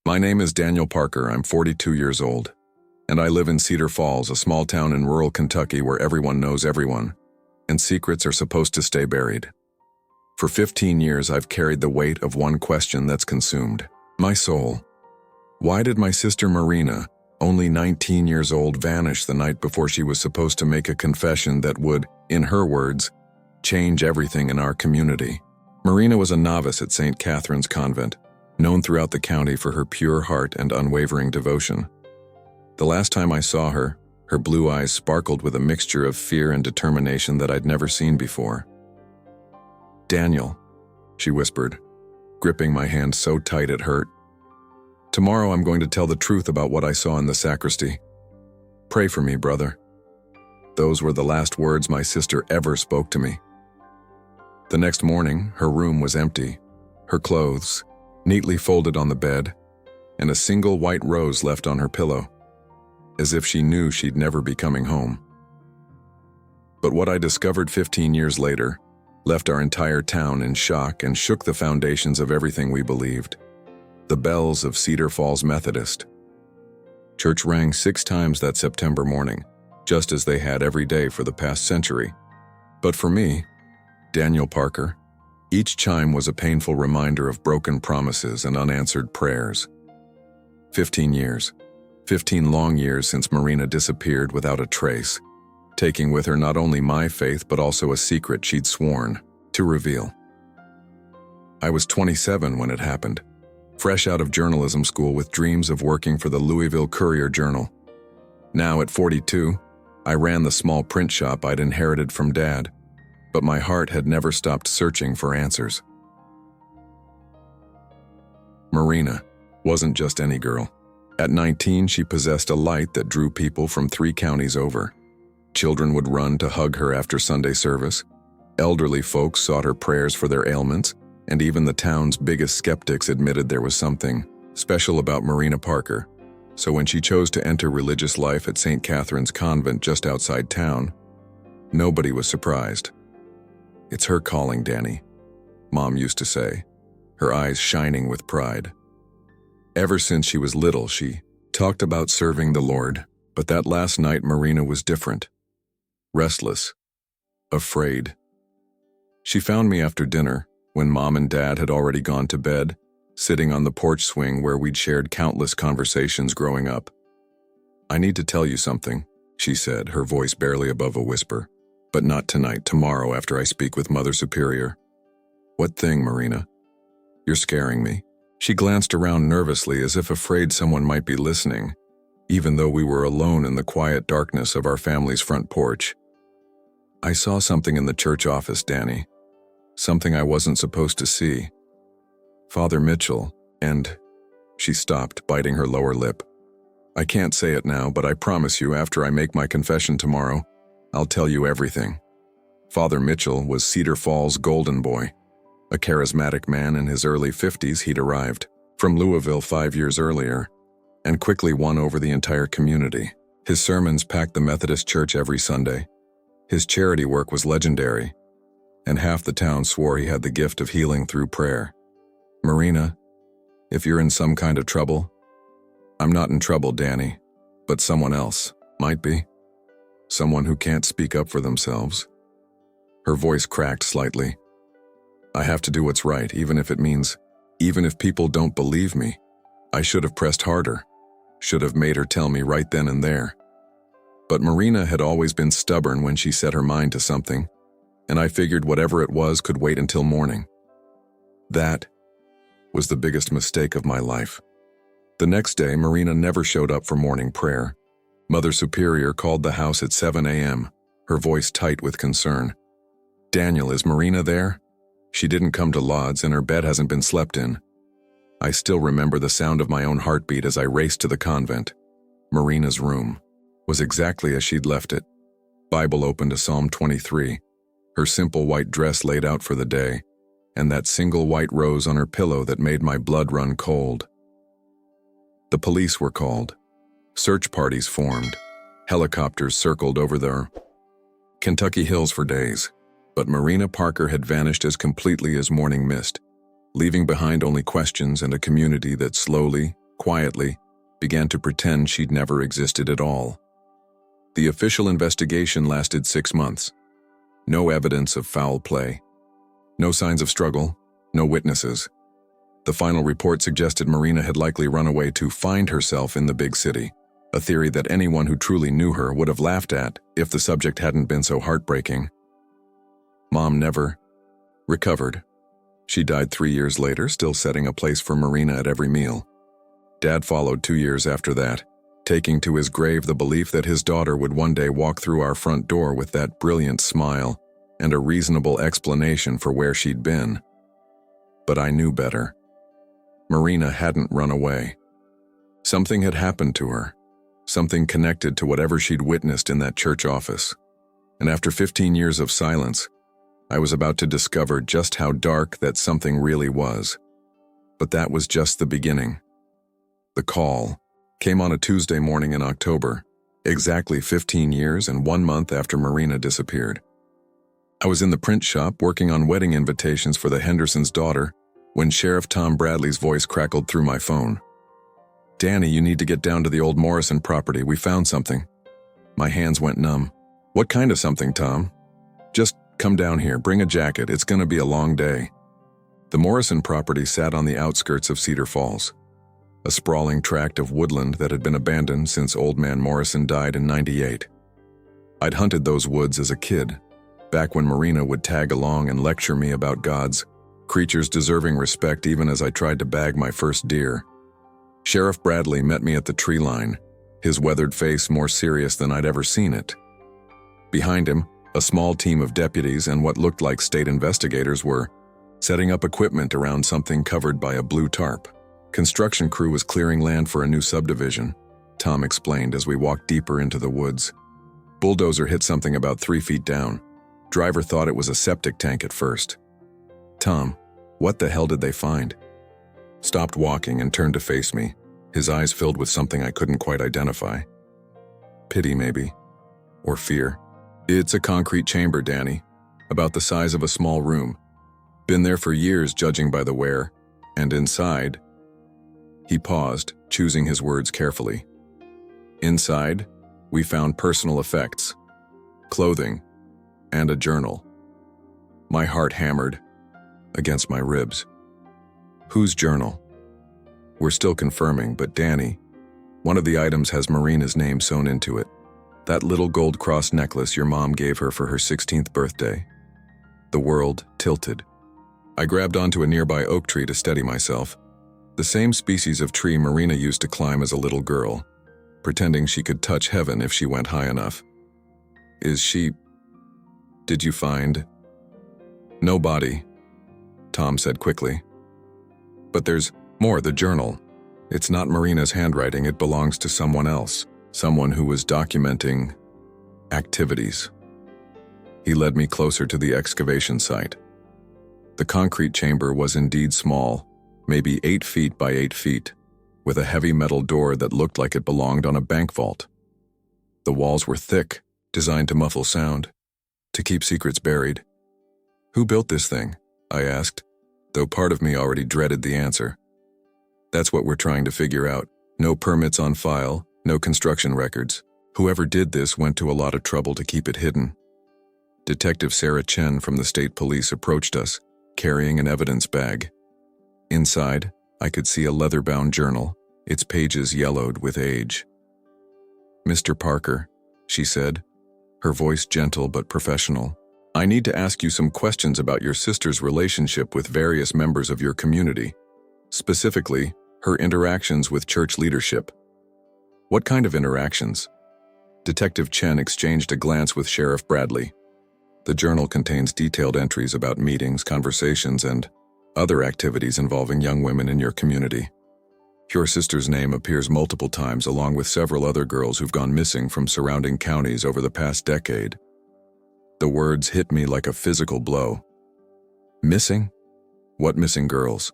My name is Daniel Parker. I'm 42 years old, and I live in Cedar Falls, a small town in rural Kentucky where everyone knows everyone, and secrets are supposed to stay buried. For 15 years, I've carried the weight of one question that's consumed my soul. Why did my sister Marina, only 19 years old, vanish the night before she was supposed to make a confession that would, in her words, change everything in our community? Marina was a novice at St. Catherine's Convent, known throughout the county for her pure heart and unwavering devotion. The last time I saw her, her blue eyes sparkled with a mixture of fear and determination that I'd never seen before. "Daniel," she whispered, gripping my hand so tight it hurt. "Tomorrow I'm going to tell the truth about what I saw in the sacristy. Pray for me, brother." Those were the last words my sister ever spoke to me. The next morning, her room was empty, her clothes neatly folded on the bed, and a single white rose left on her pillow, as if she knew she'd never be coming home. But what I discovered 15 years later left our entire town in shock and shook the foundations of everything we believed. The bells of Cedar Falls Methodist Church rang 6 times that September morning, just as they had every day for the past century. But for me, Daniel Parker, each chime was a painful reminder of broken promises and unanswered prayers. 15 years. 15 long years since Marina disappeared without a trace, taking with her not only my faith but also a secret she'd sworn to reveal. I was 27 when it happened, fresh out of journalism school with dreams of working for the Louisville Courier-Journal. Now at 42, I ran the small print shop I'd inherited from Dad, but my heart had never stopped searching for answers. Marina wasn't just any girl. At 19, she possessed a light that drew people from 3 counties over. Children would run to hug her after Sunday service. Elderly folks sought her prayers for their ailments, and even the town's biggest skeptics admitted there was something special about Marina Parker. So when she chose to enter religious life at St. Catherine's Convent just outside town, nobody was surprised. "It's her calling, Danny," Mom used to say, her eyes shining with pride. Ever since she was little, she talked about serving the Lord, but that last night Marina was different. Restless, afraid. She found me after dinner, when Mom and Dad had already gone to bed, sitting on the porch swing where we'd shared countless conversations growing up. "I need to tell you something," she said, her voice barely above a whisper. "But not tonight, tomorrow after I speak with Mother Superior." "What thing, Marina? You're scaring me." She glanced around nervously as if afraid someone might be listening, even though we were alone in the quiet darkness of our family's front porch. "I saw something in the church office, Danny. Something I wasn't supposed to see. Father Mitchell, and..." She stopped, biting her lower lip. "I can't say it now, but I promise you after I make my confession tomorrow, I'll tell you everything." Father Mitchell was Cedar Falls' golden boy. A charismatic man in his early 50s, he'd arrived from Louisville 5 years earlier and quickly won over the entire community. His sermons packed the Methodist church every Sunday. His charity work was legendary, and half the town swore he had the gift of healing through prayer. "Marina, if you're in some kind of trouble..." "I'm not in trouble, Danny, but someone else might be. Someone who can't speak up for themselves." Her voice cracked slightly. "I have to do what's right, even if people don't believe me. I should have pressed harder, should have made her tell me right then and there." But Marina had always been stubborn when she set her mind to something, and I figured whatever it was could wait until morning. That was the biggest mistake of my life. The next day, Marina never showed up for morning prayer. Mother Superior called the house at 7 a.m., her voice tight with concern. "Daniel, is Marina there? She didn't come to Lauds and her bed hasn't been slept in." I still remember the sound of my own heartbeat as I raced to the convent. Marina's room was exactly as she'd left it. Bible open to Psalm 23, her simple white dress laid out for the day, and that single white rose on her pillow that made my blood run cold. The police were called. Search parties formed. Helicopters circled over the Kentucky hills for days. But Marina Parker had vanished as completely as morning mist, leaving behind only questions and a community that slowly, quietly, began to pretend she'd never existed at all. The official investigation lasted 6 months. No evidence of foul play. No signs of struggle. No witnesses. The final report suggested Marina had likely run away to find herself in the big city, a theory that anyone who truly knew her would have laughed at if the subject hadn't been so heartbreaking. Mom never recovered. She died 3 years later, still setting a place for Marina at every meal. Dad followed 2 years after that, taking to his grave the belief that his daughter would one day walk through our front door with that brilliant smile and a reasonable explanation for where she'd been. But I knew better. Marina hadn't run away. Something had happened to her, something connected to whatever she'd witnessed in that church office. And after 15 years of silence, I was about to discover just how dark that something really was. But that was just the beginning. The call came on a Tuesday morning in October, exactly 15 years and 1 month after Marina disappeared. I was in the print shop working on wedding invitations for the Hendersons' daughter when Sheriff Tom Bradley's voice crackled through my phone. "Danny, you need to get down to the old Morrison property. We found something." My hands went numb. "What kind of something, Tom?" "Just come down here, bring a jacket, it's gonna be a long day." The Morrison property sat on the outskirts of Cedar Falls, a sprawling tract of woodland that had been abandoned since Old Man Morrison died in '98. I'd hunted those woods as a kid, back when Marina would tag along and lecture me about gods, creatures deserving respect even as I tried to bag my first deer. Sheriff Bradley met me at the tree line, his weathered face more serious than I'd ever seen it. Behind him, a small team of deputies and what looked like state investigators were setting up equipment around something covered by a blue tarp. Construction crew was clearing land for a new subdivision, Tom explained as we walked deeper into the woods. Bulldozer hit something about 3 feet down. Driver thought it was a septic tank at first. "Tom, what the hell did they find?" Stopped walking and turned to face me, his eyes filled with something I couldn't quite identify. Pity, maybe. Or fear. "It's a concrete chamber, Danny, about the size of a small room. Been there for years, judging by the wear. And inside..." He paused, choosing his words carefully. "Inside, we found personal effects, clothing, and a journal." My heart hammered against my ribs. "Whose journal?" "We're still confirming, but Danny, one of the items has Marina's name sewn into it. That little gold cross necklace your mom gave her for her 16th birthday." The world tilted. I grabbed onto a nearby oak tree to steady myself, the same species of tree Marina used to climb as a little girl, pretending she could touch heaven if she went high enough. "Is she... Did you find..." "No body," Tom said quickly. "But there's more, the journal. It's not Marina's handwriting, it belongs to someone else, someone who was documenting activities." He led me closer to the excavation site. The concrete chamber was indeed small, maybe 8 feet by 8 feet, with a heavy metal door that looked like it belonged on a bank vault. The walls were thick, designed to muffle sound, to keep secrets buried. "Who built this thing?" I asked, though part of me already dreaded the answer. "That's what we're trying to figure out. No permits on file, no construction records. Whoever did this went to a lot of trouble to keep it hidden." Detective Sarah Chen from the state police approached us, carrying an evidence bag. Inside, I could see a leather-bound journal, its pages yellowed with age. "Mr. Parker," she said, her voice gentle but professional, "I need to ask you some questions about your sister's relationship with various members of your community, specifically, her interactions with church leadership." "What kind of interactions?" Detective Chen exchanged a glance with Sheriff Bradley. "The journal contains detailed entries about meetings, conversations, and other activities involving young women in your community. Your sister's name appears multiple times along with several other girls who've gone missing from surrounding counties over the past decade." The words hit me like a physical blow. "Missing? What missing girls?"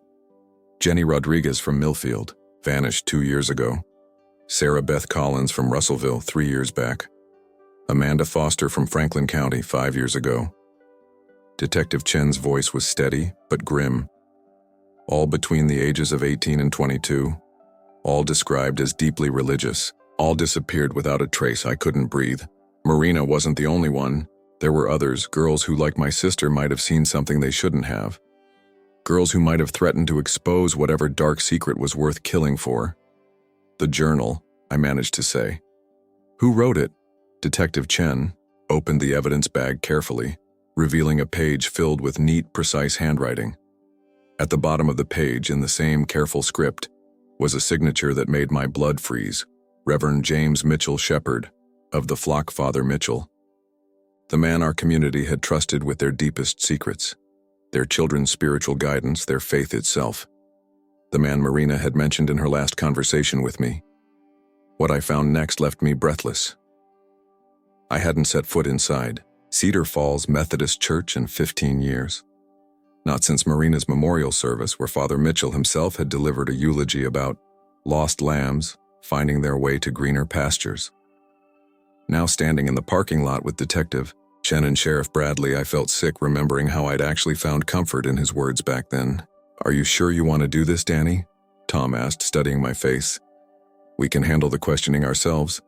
"Jenny Rodriguez from Millfield, vanished 2 years ago. Sarah Beth Collins from Russellville 3 years back. Amanda Foster from Franklin County 5 years ago." Detective Chen's voice was steady but grim. "All between the ages of 18 and 22. all described as deeply religious. All disappeared without a trace. I couldn't breathe. Marina wasn't the only one. There were others, girls who, like my sister, might have seen something they shouldn't have. Girls who might have threatened to expose whatever dark secret was worth killing for. The journal, I managed to say. Who wrote it? Detective Chen opened the evidence bag carefully, revealing a page filled with neat, precise handwriting. At the bottom of the page, in the same careful script, was a signature that made my blood freeze. Reverend James Mitchell Shepherd, of the flock Father Mitchell. The man our community had trusted with their deepest secrets, their children's spiritual guidance, their faith itself. The man Marina had mentioned in her last conversation with me. What I found next left me breathless. I hadn't set foot inside Cedar Falls Methodist Church in 15 years. Not since Marina's memorial service, where Father Mitchell himself had delivered a eulogy about lost lambs finding their way to greener pastures. Now standing in the parking lot with Detective Chen and Sheriff Bradley, I felt sick remembering how I'd actually found comfort in his words back then. "Are you sure you want to do this, Danny?" Tom asked, studying my face. "We can handle the questioning ourselves."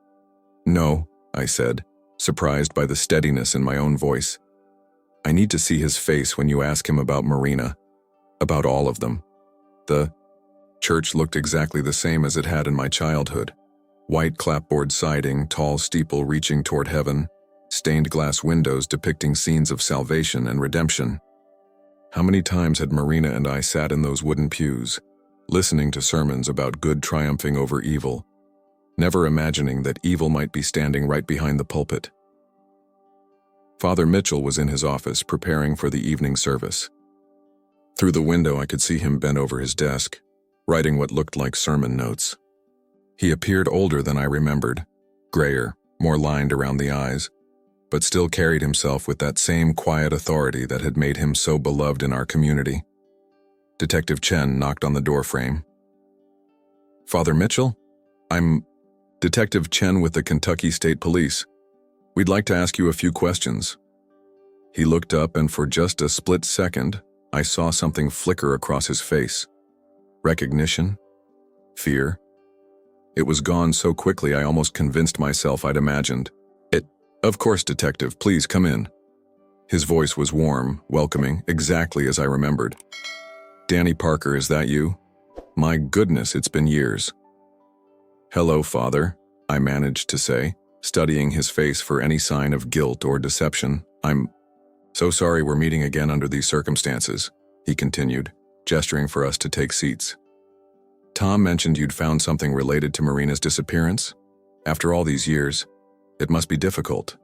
"No," I said, surprised by the steadiness in my own voice. "I need to see his face when you ask him about Marina, about all of them." The church looked exactly the same as it had in my childhood. White clapboard siding, tall steeple reaching toward heaven, stained glass windows depicting scenes of salvation and redemption. How many times had Marina and I sat in those wooden pews, listening to sermons about good triumphing over evil, never imagining that evil might be standing right behind the pulpit. Father Mitchell was in his office preparing for the evening service. Through the window I could see him bent over his desk, writing what looked like sermon notes. He appeared older than I remembered, grayer, more lined around the eyes, but still carried himself with that same quiet authority that had made him so beloved in our community. Detective Chen knocked on the doorframe. "Father Mitchell? I'm Detective Chen with the Kentucky State Police. We'd like to ask you a few questions." He looked up, and for just a split second, I saw something flicker across his face. Recognition? Fear? It was gone so quickly I almost convinced myself I'd imagined it. "Of course, Detective, please come in." His voice was warm, welcoming, exactly as I remembered. "Danny Parker, is that you? My goodness, it's been years." "Hello, Father," I managed to say, studying his face for any sign of guilt or deception. "I'm so sorry we're meeting again under these circumstances," he continued, gesturing for us to take seats. "Tom mentioned you'd found something related to Marina's disappearance. After all these years, it must be difficult."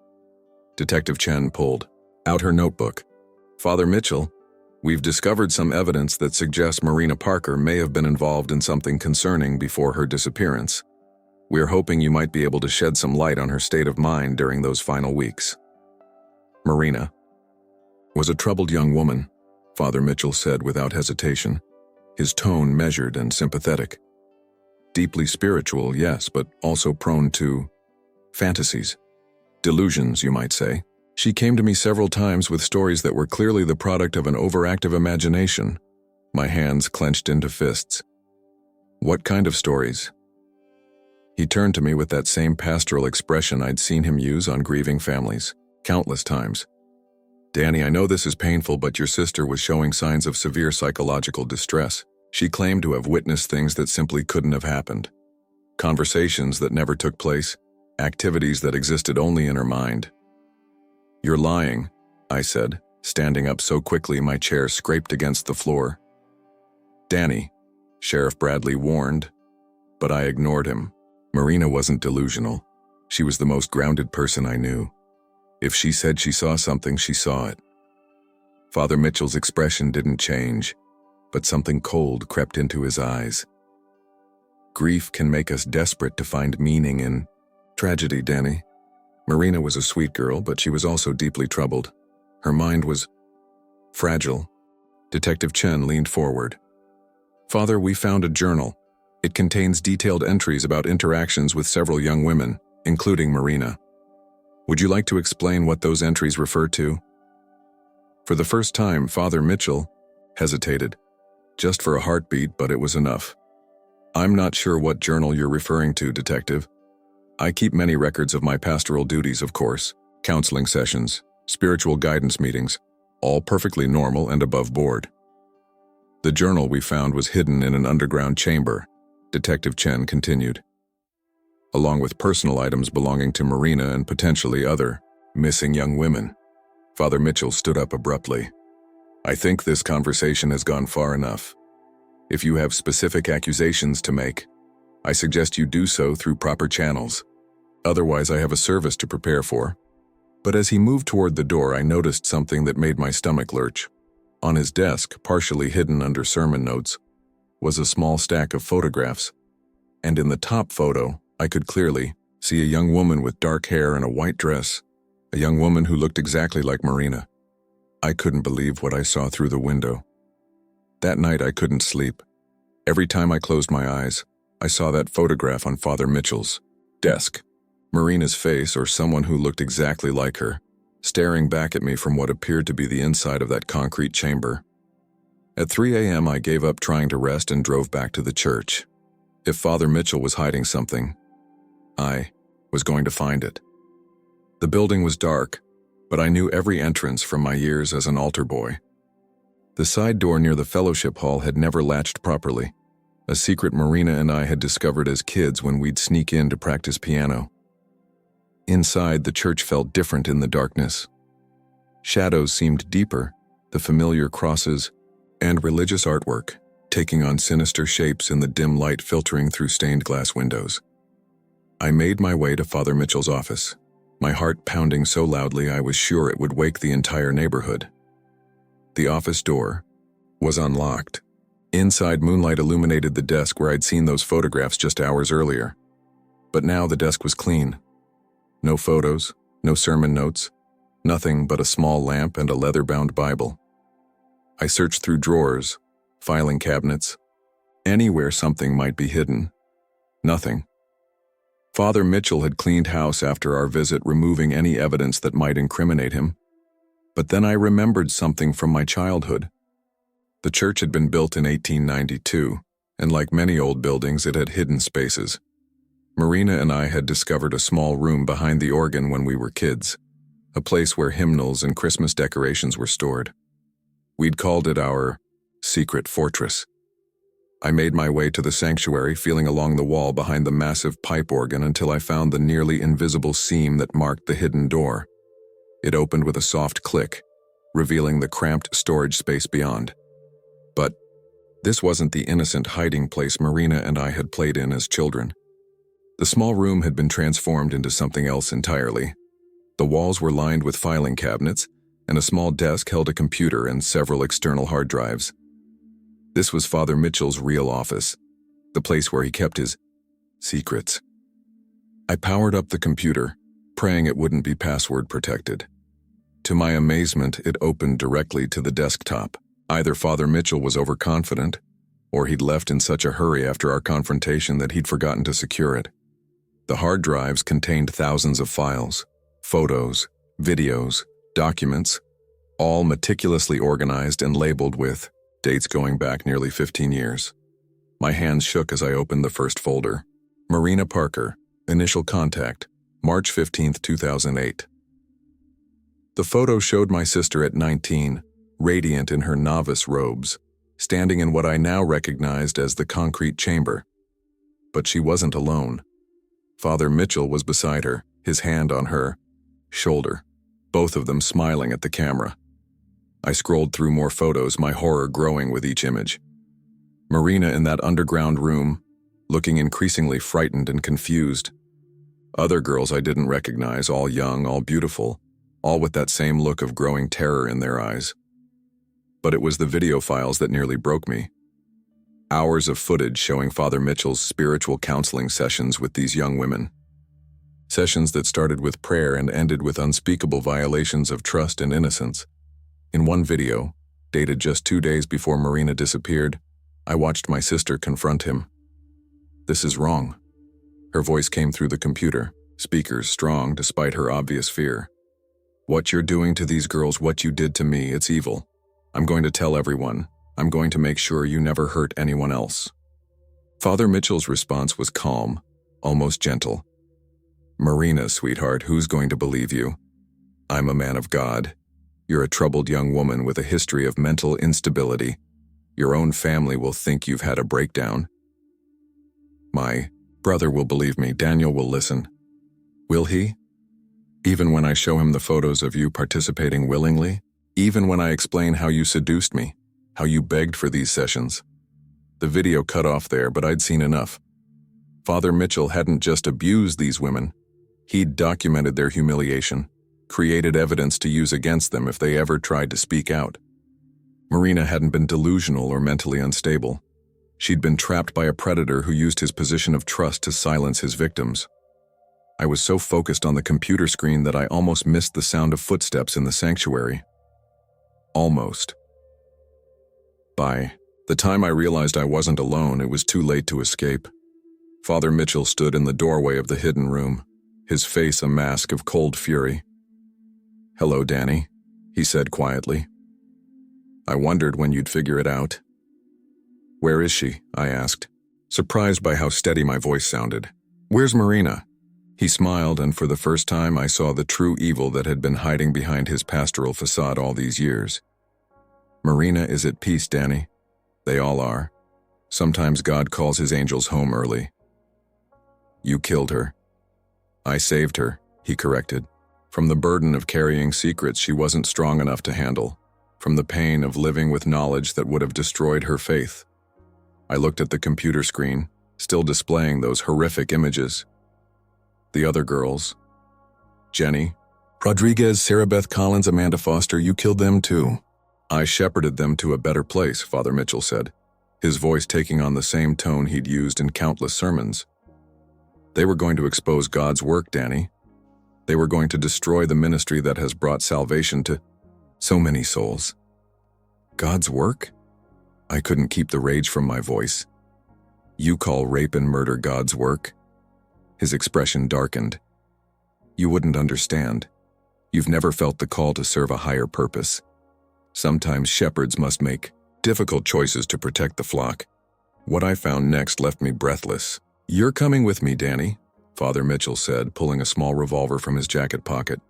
Detective Chen pulled out her notebook. "Father Mitchell, we've discovered some evidence that suggests Marina Parker may have been involved in something concerning before her disappearance. We're hoping you might be able to shed some light on her state of mind during those final weeks." "Marina was a troubled young woman," Father Mitchell said without hesitation, his tone measured and sympathetic. "Deeply spiritual, yes, but also prone to fantasies. Delusions, you might say. She came to me several times with stories that were clearly the product of an overactive imagination." My hands clenched into fists. "What kind of stories?" He turned to me with that same pastoral expression I'd seen him use on grieving families, countless times. "Danny, I know this is painful, but your sister was showing signs of severe psychological distress. She claimed to have witnessed things that simply couldn't have happened. Conversations that never took place, activities that existed only in her mind." "You're lying," I said, standing up so quickly my chair scraped against the floor. "Danny," Sheriff Bradley warned, but I ignored him. Marina wasn't delusional. She was the most grounded person I knew. If she said she saw something, she saw it. Father Mitchell's expression didn't change, but something cold crept into his eyes. "Grief can make us desperate to find meaning in tragedy, Danny. Marina was a sweet girl, but she was also deeply troubled. Her mind was fragile." Detective Chen leaned forward. "Father, we found a journal. It contains detailed entries about interactions with several young women, including Marina. Would you like to explain what those entries refer to?" For the first time, Father Mitchell hesitated, just for a heartbeat, but it was enough. I'm not sure what journal you're referring to, Detective. I keep many records of my pastoral duties, of course, counseling sessions, spiritual guidance meetings, all perfectly normal and above board. The journal we found was hidden in an underground chamber, Detective Chen continued, along with personal items belonging to Marina and potentially other missing young women. Father Mitchell stood up abruptly. I think this conversation has gone far enough. If you have specific accusations to make, I suggest you do so through proper channels. Otherwise, I have a service to prepare for. But as he moved toward the door, I noticed something that made my stomach lurch. On his desk, partially hidden under sermon notes, was a small stack of photographs. And in the top photo, I could clearly see a young woman with dark hair and a white dress, a young woman who looked exactly like Marina. I couldn't believe what I saw through the window. That night I couldn't sleep. Every time I closed my eyes, I saw that photograph on Father Mitchell's desk. Marina's face, or someone who looked exactly like her, staring back at me from what appeared to be the inside of that concrete chamber. At 3 a.m. I gave up trying to rest and drove back to the church. If Father Mitchell was hiding something, I was going to find it. The building was dark, but I knew every entrance from my years as an altar boy. The side door near the fellowship hall had never latched properly, a secret Marina and I had discovered as kids when we'd sneak in to practice piano. Inside, the church felt different in the darkness. Shadows seemed deeper, the familiar crosses and religious artwork taking on sinister shapes in the dim light filtering through stained glass windows. I made my way to Father Mitchell's office, my heart pounding so loudly I was sure it would wake the entire neighborhood. The office door was unlocked. Inside, moonlight illuminated the desk where I'd seen those photographs just hours earlier. But now the desk was clean. No photos, no sermon notes, nothing but a small lamp and a leather-bound Bible. I searched through drawers, filing cabinets, anywhere something might be hidden. Nothing. Father Mitchell had cleaned house after our visit, removing any evidence that might incriminate him. But then I remembered something from my childhood. The church had been built in 1892, and like many old buildings, it had hidden spaces. Marina and I had discovered a small room behind the organ when we were kids, a place where hymnals and Christmas decorations were stored. We'd called it our secret fortress. I made my way to the sanctuary, feeling along the wall behind the massive pipe organ until I found the nearly invisible seam that marked the hidden door. It opened with a soft click, revealing the cramped storage space beyond. But this wasn't the innocent hiding place Marina and I had played in as children. The small room had been transformed into something else entirely. The walls were lined with filing cabinets, and a small desk held a computer and several external hard drives. This was Father Mitchell's real office, the place where he kept his secrets. I powered up the computer, praying it wouldn't be password protected. To my amazement, it opened directly to the desktop. Either Father Mitchell was overconfident, or he'd left in such a hurry after our confrontation that he'd forgotten to secure it. The hard drives contained thousands of files, photos, videos, documents, all meticulously organized and labeled with dates going back nearly 15 years. My hands shook as I opened the first folder. Marina Parker, initial contact, March 15, 2008. The photo showed my sister at 19, radiant in her novice robes, standing in what I now recognized as the concrete chamber. But she wasn't alone. Father Mitchell was beside her, his hand on her shoulder, both of them smiling at the camera. I scrolled through more photos, my horror growing with each image. Marina in that underground room, looking increasingly frightened and confused. Other girls I didn't recognize, all young, all beautiful, all with that same look of growing terror in their eyes. But it was the video files that nearly broke me. Hours of footage showing Father Mitchell's spiritual counseling sessions with these young women. Sessions that started with prayer and ended with unspeakable violations of trust and innocence. In one video, dated just 2 days before Marina disappeared, I watched my sister confront him. "This is wrong." Her voice came through the computer, speakers strong despite her obvious fear. "What you're doing to these girls, what you did to me, it's evil. I'm going to tell everyone. I'm going to make sure you never hurt anyone else." Father Mitchell's response was calm, almost gentle. "Marina, sweetheart, who's going to believe you? I'm a man of God. You're a troubled young woman with a history of mental instability. Your own family will think you've had a breakdown. My brother will believe me. Daniel will listen. Will he? Even when I show him the photos of you participating willingly? Even when I explain how you seduced me, how you begged for these sessions?" The video cut off there, but I'd seen enough. Father Mitchell hadn't just abused these women. He'd documented their humiliation, created evidence to use against them if they ever tried to speak out. Marina hadn't been delusional or mentally unstable. She'd been trapped by a predator who used his position of trust to silence his victims. I was so focused on the computer screen that I almost missed the sound of footsteps in the sanctuary. Almost. By the time I realized I wasn't alone, it was too late to escape. Father Mitchell stood in the doorway of the hidden room, his face a mask of cold fury. "Hello, Danny," he said quietly. "I wondered when you'd figure it out." "Where is she?" I asked, surprised by how steady my voice sounded. "Where's Marina?" He smiled, and for the first time I saw the true evil that had been hiding behind his pastoral facade all these years. "Marina is at peace, Danny. They all are. Sometimes God calls his angels home early." "You killed her." "I saved her," he corrected. "From the burden of carrying secrets she wasn't strong enough to handle. From the pain of living with knowledge that would have destroyed her faith." I looked at the computer screen, still displaying those horrific images. "The other girls. Jenny, Rodriguez, Sarah Beth Collins, Amanda Foster, you killed them too." "I shepherded them to a better place," Father Mitchell said, his voice taking on the same tone he'd used in countless sermons. "They were going to expose God's work, Danny. They were going to destroy the ministry that has brought salvation to so many souls." "God's work?" I couldn't keep the rage from my voice. "You call rape and murder God's work?" His expression darkened. "You wouldn't understand. You've never felt the call to serve a higher purpose. Sometimes shepherds must make difficult choices to protect the flock." What I found next left me breathless. "You're coming with me, Danny," Father Mitchell said, pulling a small revolver from his jacket pocket.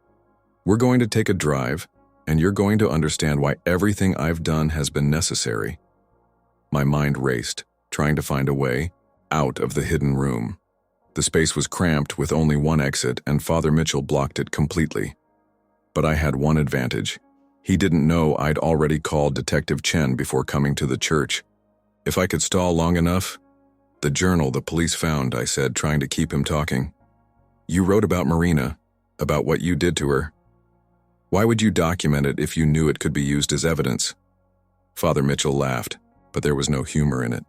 "We're going to take a drive, and you're going to understand why everything I've done has been necessary." My mind raced, trying to find a way out of the hidden room. The space was cramped with only one exit, and Father Mitchell blocked it completely. But I had one advantage. He didn't know I'd already called Detective Chen before coming to the church. If I could stall long enough— "The journal the police found," I said, trying to keep him talking. "You wrote about Marina, about what you did to her. Why would you document it if you knew it could be used as evidence?" Father Mitchell laughed, but there was no humor in it.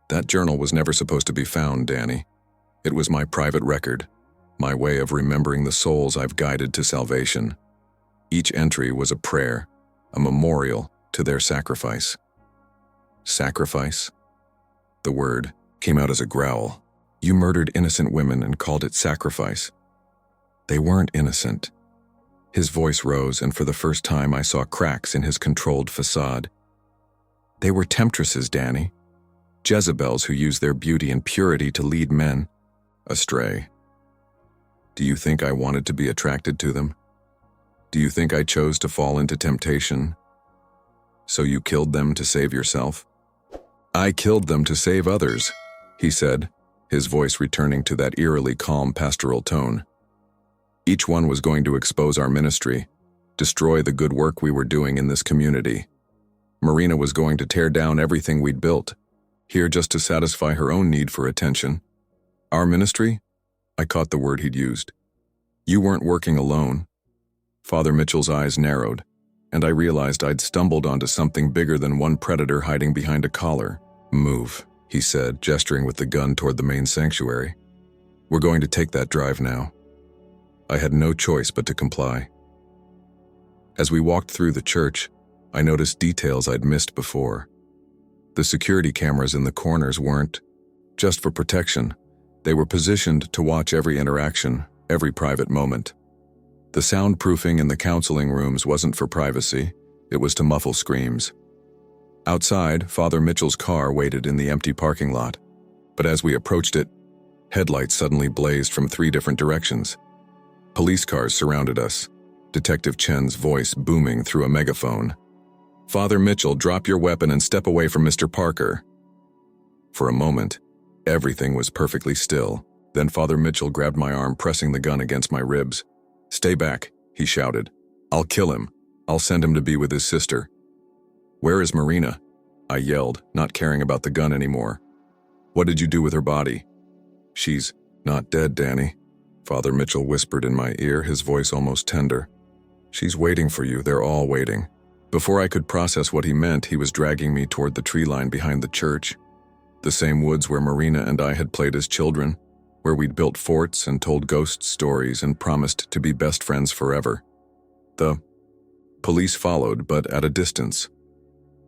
"That journal was never supposed to be found, Danny. It was my private record, my way of remembering the souls I've guided to salvation. Each entry was a prayer, a memorial to their sacrifice." Sacrifice? The word came out as a growl. "You murdered innocent women and called it sacrifice." "They weren't innocent." His voice rose, and for the first time I saw cracks in his controlled facade. "They were temptresses, Danny. Jezebels who use their beauty and purity to lead men astray. Do you think I wanted to be attracted to them? Do you think I chose to fall into temptation? So you killed them to save yourself?" "I killed them to save others," he said, his voice returning to that eerily calm pastoral tone. "Each one was going to expose our ministry, destroy the good work we were doing in this community. Marina was going to tear down everything we'd built, here just to satisfy her own need for attention. Our ministry?" I caught the word he'd used. "You weren't working alone." Father Mitchell's eyes narrowed, and I realized I'd stumbled onto something bigger than one predator hiding behind a collar. "Move," he said, gesturing with the gun toward the main sanctuary. "We're going to take that drive now." I had no choice but to comply. As we walked through the church, I noticed details I'd missed before. The security cameras in the corners weren't just for protection. They were positioned to watch every interaction, every private moment. The soundproofing in the counseling rooms wasn't for privacy, it was to muffle screams. Outside, Father Mitchell's car waited in the empty parking lot. But as we approached it, headlights suddenly blazed from 3 different directions. Police cars surrounded us, Detective Chen's voice booming through a megaphone. "Father Mitchell, drop your weapon and step away from Mr. Parker." For a moment, everything was perfectly still. Then Father Mitchell grabbed my arm, pressing the gun against my ribs. "Stay back," he shouted. "I'll kill him. I'll send him to be with his sister." "Where is Marina?" I yelled, not caring about the gun anymore. "What did you do with her body?" "She's not dead, Danny," Father Mitchell whispered in my ear, his voice almost tender. "She's waiting for you. They're all waiting." Before I could process what he meant, he was dragging me toward the tree line behind the church. The same woods where Marina and I had played as children, where we'd built forts and told ghost stories and promised to be best friends forever. The police followed, but at a distance.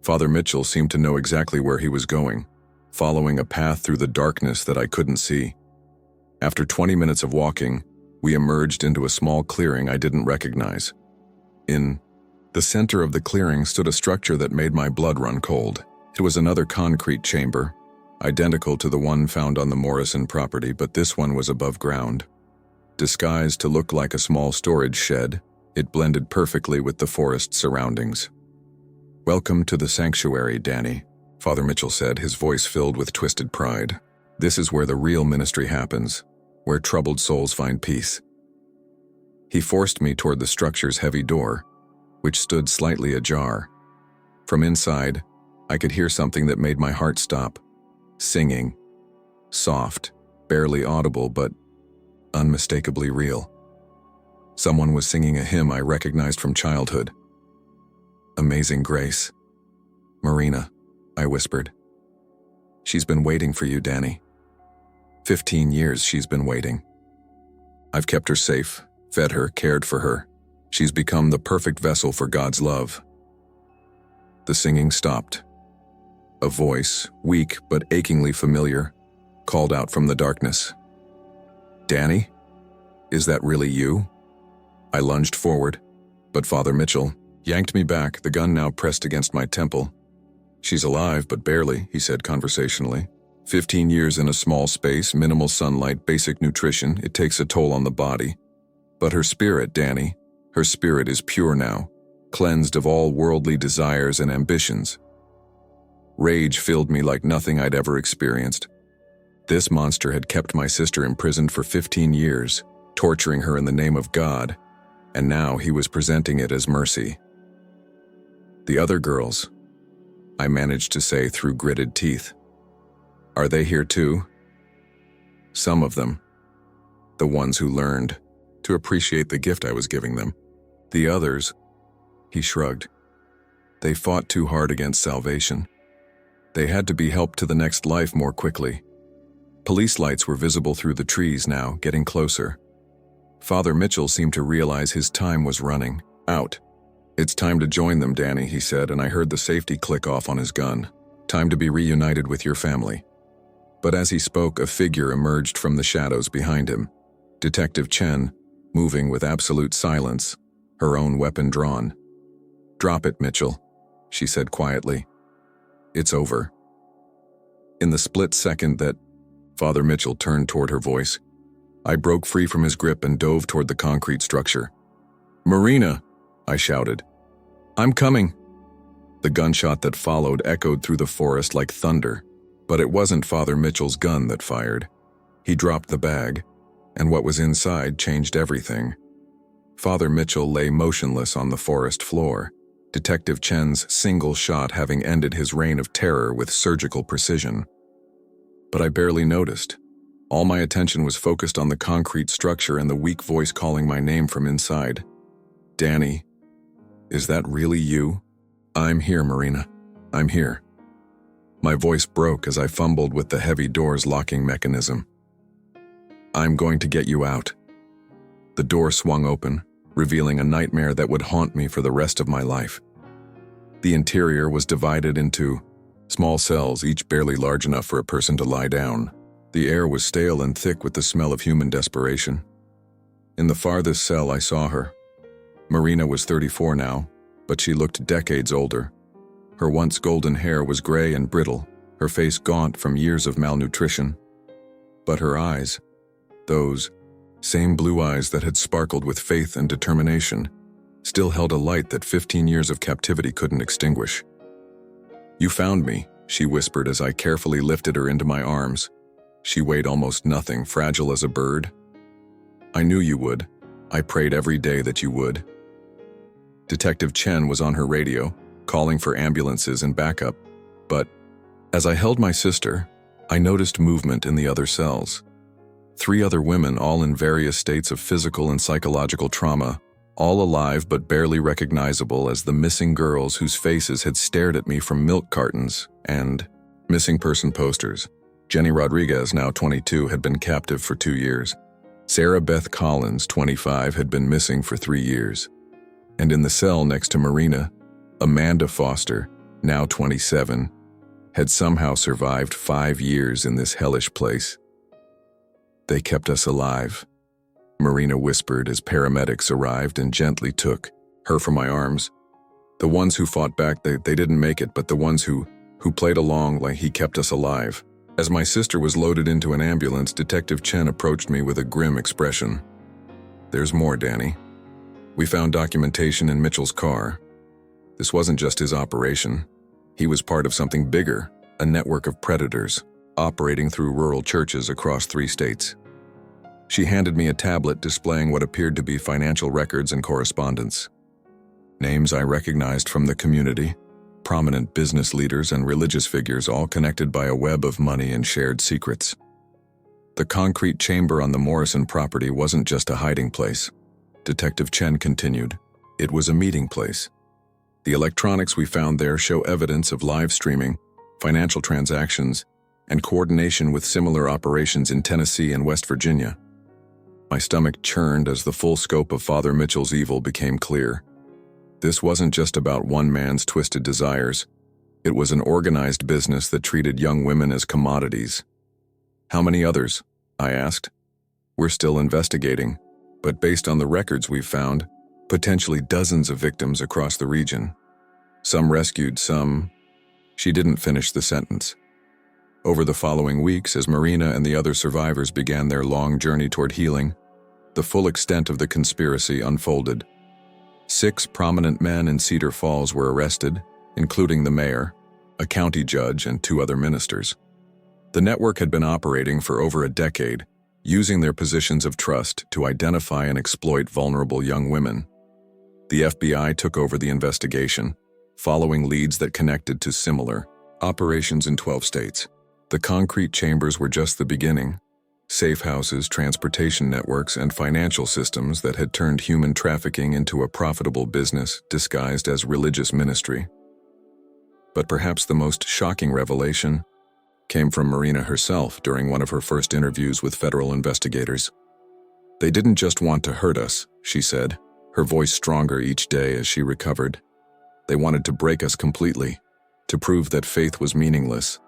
Father Mitchell seemed to know exactly where he was going, following a path through the darkness that I couldn't see. After 20 minutes of walking, we emerged into a small clearing I didn't recognize. In the center of the clearing stood a structure that made my blood run cold. It was another concrete chamber, identical to the one found on the Morrison property, but this one was above ground. Disguised to look like a small storage shed, it blended perfectly with the forest surroundings. "Welcome to the sanctuary, Danny," Father Mitchell said, his voice filled with twisted pride. "This is where the real ministry happens, where troubled souls find peace." He forced me toward the structure's heavy door, which stood slightly ajar. From inside, I could hear something that made my heart stop. Singing. Soft, barely audible, but unmistakably real. Someone was singing a hymn I recognized from childhood. "Amazing Grace." "Marina," I whispered. "She's been waiting for you, Danny. 15 years she's been waiting. I've kept her safe, fed her, cared for her. She's become the perfect vessel for God's love." The singing stopped. A voice, weak but achingly familiar, called out from the darkness. "Danny? Is that really you?" I lunged forward, but Father Mitchell yanked me back, the gun now pressed against my temple. "She's alive, but barely," he said conversationally. 15 years in a small space, minimal sunlight, basic nutrition, it takes a toll on the body. But her spirit, Danny, her spirit is pure now, cleansed of all worldly desires and ambitions. Rage filled me like nothing I'd ever experienced. This monster had kept my sister imprisoned for 15 years, torturing her in the name of God, and now he was presenting it as mercy. "The other girls," I managed to say through gritted teeth. "Are they here too?" "Some of them. The ones who learned to appreciate the gift I was giving them. The others," he shrugged. "They fought too hard against salvation. They had to be helped to the next life more quickly." Police lights were visible through the trees now, getting closer. Father Mitchell seemed to realize his time was running out. "It's time to join them, Danny," he said, and I heard the safety click off on his gun. "Time to be reunited with your family." But as he spoke, a figure emerged from the shadows behind him. Detective Chen, moving with absolute silence, her own weapon drawn. "Drop it, Mitchell," she said quietly. "It's over." In the split second that Father Mitchell turned toward her voice, I broke free from his grip and dove toward the concrete structure. "Marina!" I shouted. "I'm coming!" The gunshot that followed echoed through the forest like thunder, but it wasn't Father Mitchell's gun that fired. He dropped the bag, and what was inside changed everything. Father Mitchell lay motionless on the forest floor, Detective Chen's single shot having ended his reign of terror with surgical precision. But I barely noticed. All my attention was focused on the concrete structure and the weak voice calling my name from inside. "Danny, is that really you?" "I'm here, Marina. I'm here." My voice broke as I fumbled with the heavy door's locking mechanism. "I'm going to get you out." The door swung open, revealing a nightmare that would haunt me for the rest of my life. The interior was divided into small cells, each barely large enough for a person to lie down. The air was stale and thick with the smell of human desperation. In the farthest cell, I saw her. Marina was 34 now, but she looked decades older. Her once golden hair was gray and brittle, her face gaunt from years of malnutrition. But her eyes, those same blue eyes that had sparkled with faith and determination, still held a light that 15 years of captivity couldn't extinguish. "You found me," she whispered as I carefully lifted her into my arms. She weighed almost nothing, fragile as a bird. "I knew you would. I prayed every day that you would." Detective Chen was on her radio, calling for ambulances and backup, but as I held my sister, I noticed movement in the other cells. 3 other women, all in various states of physical and psychological trauma, all alive but barely recognizable as the missing girls whose faces had stared at me from milk cartons and missing person posters. Jenny Rodriguez, now 22, had been captive for 2 years. Sarah Beth Collins, 25, had been missing for 3 years. And in the cell next to Marina, Amanda Foster, now 27, had somehow survived 5 years in this hellish place. "They kept us alive," Marina whispered as paramedics arrived and gently took her from my arms. "The ones who fought back, they didn't make it, but the ones who played along, like he kept us alive." As my sister was loaded into an ambulance, Detective Chen approached me with a grim expression. "There's more, Danny. We found documentation in Mitchell's car. This wasn't just his operation. He was part of something bigger, a network of predators, operating through rural churches across 3 states. She handed me a tablet displaying what appeared to be financial records and correspondence. Names I recognized from the community, prominent business leaders and religious figures, all connected by a web of money and shared secrets. The concrete chamber on the Morrison property wasn't just a hiding place, Detective Chen continued. It was a meeting place. The electronics we found there show evidence of live streaming, financial transactions, and coordination with similar operations in Tennessee and West Virginia. My stomach churned as the full scope of Father Mitchell's evil became clear. This wasn't just about one man's twisted desires. It was an organized business that treated young women as commodities. "How many others?" I asked. "We're still investigating, but based on the records we've found, potentially dozens of victims across the region. Some rescued, some..." She didn't finish the sentence. Over the following weeks, as Marina and the other survivors began their long journey toward healing, the full extent of the conspiracy unfolded. 6 prominent men in Cedar Falls were arrested, including the mayor, a county judge, and 2 other ministers. The network had been operating for over a decade, using their positions of trust to identify and exploit vulnerable young women. The FBI took over the investigation, following leads that connected to similar operations in 12 states. The concrete chambers were just the beginning. Safe houses, transportation networks, and financial systems that had turned human trafficking into a profitable business disguised as religious ministry. But perhaps the most shocking revelation came from Marina herself during one of her first interviews with federal investigators. "They didn't just want to hurt us," she said, her voice stronger each day as she recovered. "They wanted to break us completely, to prove that faith was meaningless,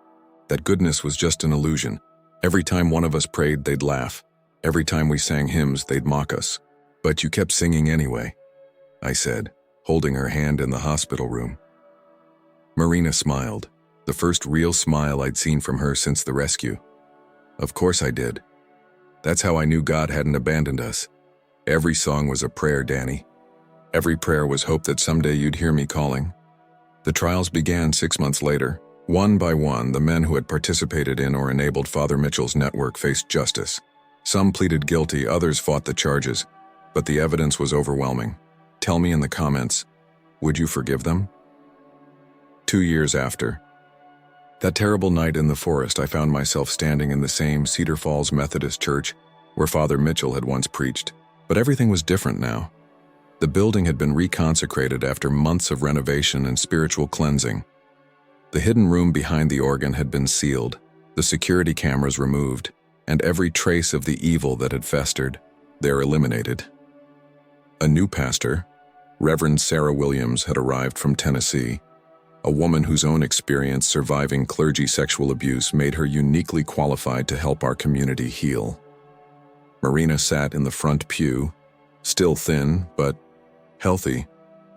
that goodness was just an illusion. Every time one of us prayed, they'd laugh. Every time we sang hymns, they'd mock us. But you kept singing anyway," I said, holding her hand in the hospital room. Marina smiled, the first real smile I'd seen from her since the rescue. "Of course I did. That's how I knew God hadn't abandoned us. Every song was a prayer, Danny. Every prayer was hope that someday you'd hear me calling." The trials began 6 months later. One by one, the men who had participated in or enabled Father Mitchell's network faced justice. Some pleaded guilty, others fought the charges, but the evidence was overwhelming. Tell me in the comments, would you forgive them? 2 years after that terrible night in the forest, I found myself standing in the same Cedar Falls Methodist Church where Father Mitchell had once preached. But everything was different now. The building had been reconsecrated after months of renovation and spiritual cleansing. The hidden room behind the organ had been sealed, the security cameras removed, and every trace of the evil that had festered there eliminated. A new pastor, Reverend Sarah Williams, had arrived from Tennessee, a woman whose own experience surviving clergy sexual abuse made her uniquely qualified to help our community heal. Marina sat in the front pew, still thin but healthy,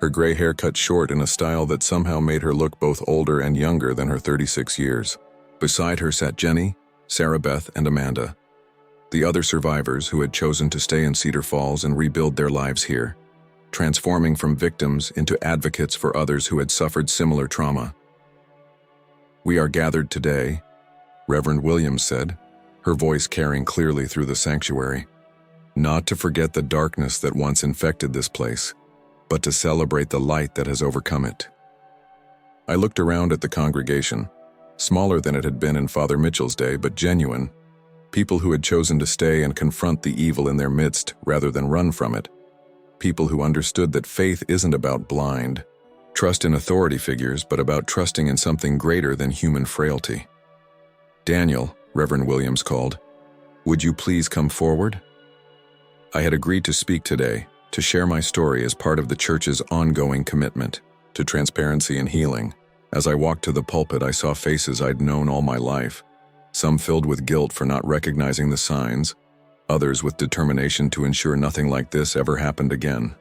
her gray hair cut short in a style that somehow made her look both older and younger than her 36 years. Beside her sat Jenny, Sarah Beth, and Amanda, the other survivors who had chosen to stay in Cedar Falls and rebuild their lives here, transforming from victims into advocates for others who had suffered similar trauma. "We are gathered today," Reverend Williams said, her voice carrying clearly through the sanctuary, "not to forget the darkness that once infected this place, but to celebrate the light that has overcome it." I looked around at the congregation, smaller than it had been in Father Mitchell's day, but genuine, people who had chosen to stay and confront the evil in their midst rather than run from it, people who understood that faith isn't about blind trust in authority figures, but about trusting in something greater than human frailty. "Daniel," Reverend Williams called, "would you please come forward?" I had agreed to speak today, to share my story as part of the church's ongoing commitment to transparency and healing. As I walked to the pulpit, I saw faces I'd known all my life, some filled with guilt for not recognizing the signs, others with determination to ensure nothing like this ever happened again.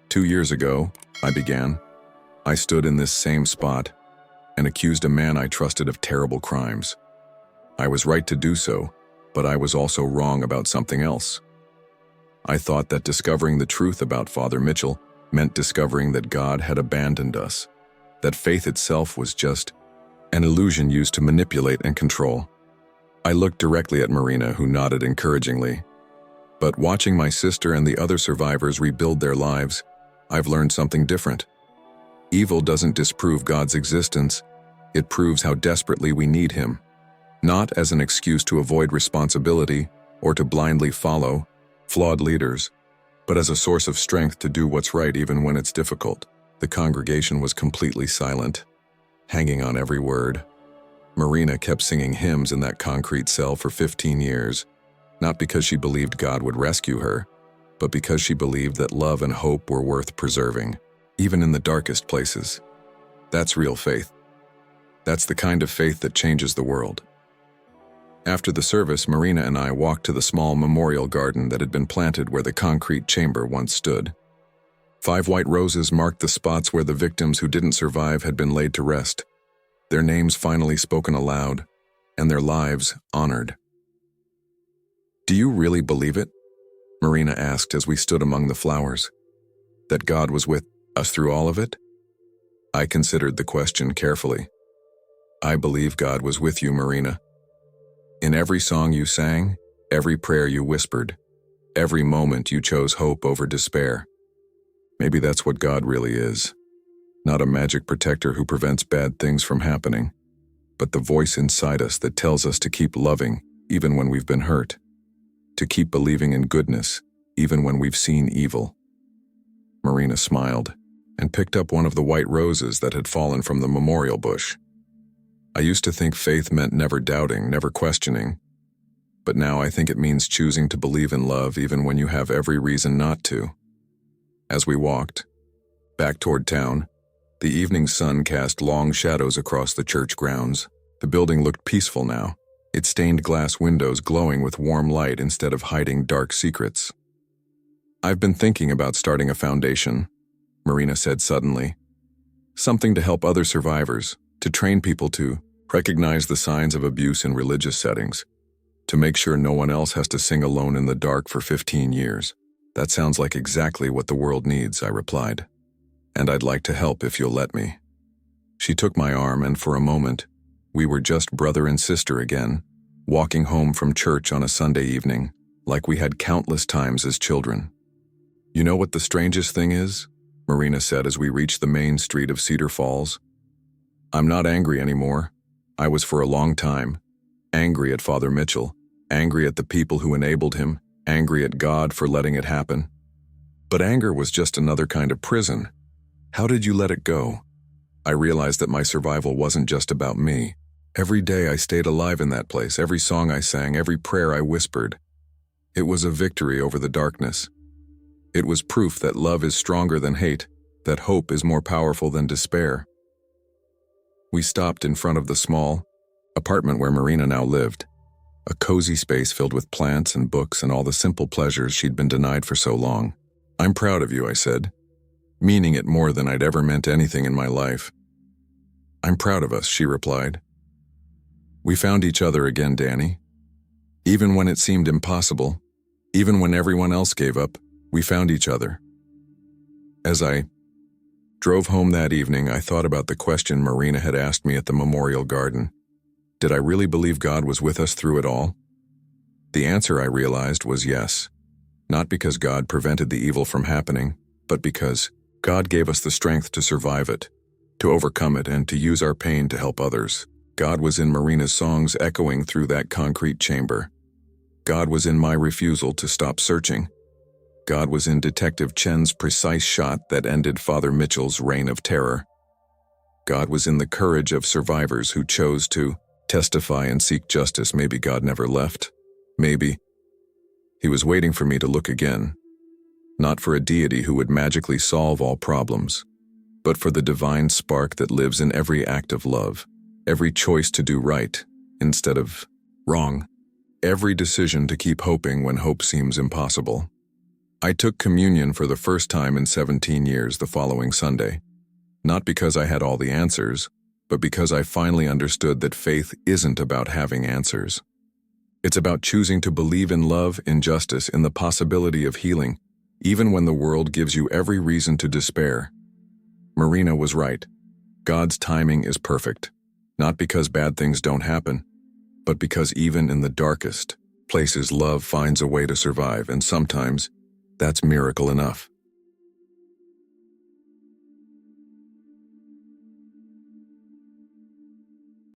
2 years ago, I began, I stood in this same spot and accused a man I trusted of terrible crimes. I was right to do so, but I was also wrong about something else. I thought that discovering the truth about Father Mitchell meant discovering that God had abandoned us, that faith itself was just an illusion used to manipulate and control. I looked directly at Marina, who nodded encouragingly. But watching my sister and the other survivors rebuild their lives, I've learned something different. Evil doesn't disprove God's existence, it proves how desperately we need Him. Not as an excuse to avoid responsibility or to blindly follow flawed leaders, but as a source of strength to do what's right even when it's difficult. The congregation was completely silent, hanging on every word. Marina kept singing hymns in that concrete cell for 15 years, not because she believed God would rescue her, but because she believed that love and hope were worth preserving, even in the darkest places. That's real faith. That's the kind of faith that changes the world. After the service, Marina and I walked to the small memorial garden that had been planted where the concrete chamber once stood. 5 white roses marked the spots where the victims who didn't survive had been laid to rest, their names finally spoken aloud, and their lives honored. "Do you really believe it?" Marina asked as we stood among the flowers. "That God was with us through all of it?" I considered the question carefully. "I believe God was with you, Marina. In every song you sang, every prayer you whispered, every moment you chose hope over despair. Maybe that's what God really is. Not a magic protector who prevents bad things from happening, but the voice inside us that tells us to keep loving even when we've been hurt, to keep believing in goodness even when we've seen evil." Marina smiled and picked up one of the white roses that had fallen from the memorial bush. "I used to think faith meant never doubting, never questioning, but now I think it means choosing to believe in love even when you have every reason not to." As we walked back toward town, the evening sun cast long shadows across the church grounds. The building looked peaceful now, its stained glass windows glowing with warm light instead of hiding dark secrets. "I've been thinking about starting a foundation," Marina said suddenly. "Something to help other survivors, to train people to recognize the signs of abuse in religious settings, to make sure no one else has to sing alone in the dark for 15 years. "That sounds like exactly what the world needs," I replied. "And I'd like to help if you'll let me." She took my arm, and for a moment, we were just brother and sister again, walking home from church on a Sunday evening, like we had countless times as children. "You know what the strangest thing is?" Marina said as we reached the main street of Cedar Falls. "I'm not angry anymore. I was for a long time. Angry at Father Mitchell, angry at the people who enabled him, angry at God for letting it happen. But anger was just another kind of prison. How did you let it go?" I realized that my survival wasn't just about me. Every day I stayed alive in that place, every song I sang, every prayer I whispered. It was a victory over the darkness. It was proof that love is stronger than hate, that hope is more powerful than despair. We stopped in front of the small apartment where Marina now lived, a cozy space filled with plants and books and all the simple pleasures she'd been denied for so long. "I'm proud of you," I said, meaning it more than I'd ever meant anything in my life. "I'm proud of us," she replied. We found each other again, Danny. Even when it seemed impossible, even when everyone else gave up, we found each other. As I drove home that evening, I thought about the question Marina had asked me at the memorial garden. Did I really believe God was with us through it all? The answer, I realized, was yes. Not because God prevented the evil from happening, but because God gave us the strength to survive it, to overcome it, and to use our pain to help others. God was in Marina's songs echoing through that concrete chamber. God was in my refusal to stop searching. God was in Detective Chen's precise shot that ended Father Mitchell's reign of terror. God was in the courage of survivors who chose to testify and seek justice. Maybe God never left. Maybe He was waiting for me to look again, not for a deity who would magically solve all problems, but for the divine spark that lives in every act of love, every choice to do right instead of wrong, every decision to keep hoping when hope seems impossible. I took communion for the first time in 17 years the following Sunday, not because I had all the answers, but because I finally understood that faith isn't about having answers. It's about choosing to believe in love, in justice, in the possibility of healing, even when the world gives you every reason to despair. Marina was right. God's timing is perfect, not because bad things don't happen, but because even in the darkest places, love finds a way to survive, and sometimes that's miracle enough.